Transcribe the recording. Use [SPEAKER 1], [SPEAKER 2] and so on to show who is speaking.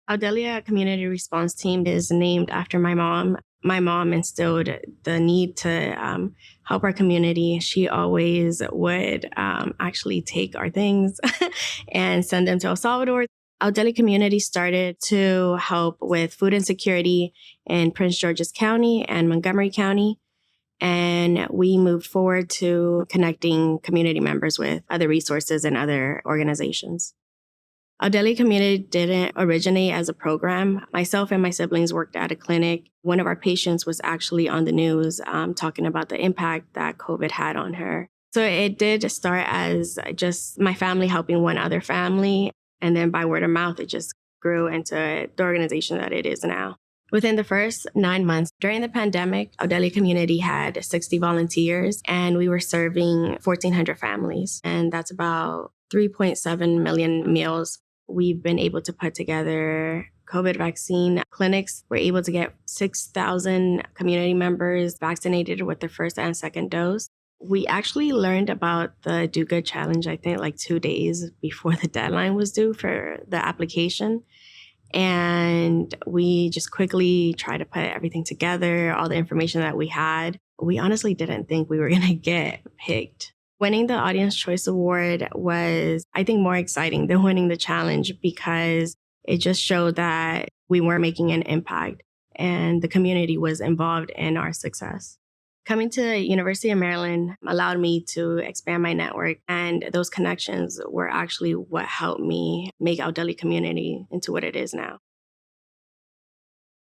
[SPEAKER 1] Aldelia Community Response Team is named after my mom. My mom instilled the need to help our community. She always would actually take our things and send them to El Salvador. Aldelia Community started to help with food insecurity in Prince George's County and Montgomery County. And we moved forward to connecting community members with other resources and other organizations. Aldelia Community didn't originate as a program. Myself and my siblings worked at a clinic. One of our patients was actually on the news talking about the impact that COVID had on her. So it did start as just my family helping one other family. And then by word of mouth, it just grew into the organization that it is now. Within the first 9 months during the pandemic, Aldelia Community had 60 volunteers and we were serving 1,400 families. And that's about 3.7 million meals. We've been able to put together COVID vaccine clinics. We're able to get 6,000 community members vaccinated with their first and second dose. We actually learned about the Do Good Challenge, I think, like 2 days before the deadline was due for the application. And we just quickly tried to put everything together, all the information that we had. We honestly didn't think we were going to get picked. Winning the Audience Choice Award was, I think, more exciting than winning the challenge because it just showed that we were making an impact and the community was involved in our success. Coming to University of Maryland allowed me to expand my network, and those connections were actually what helped me make Aldelia Community into what it is now.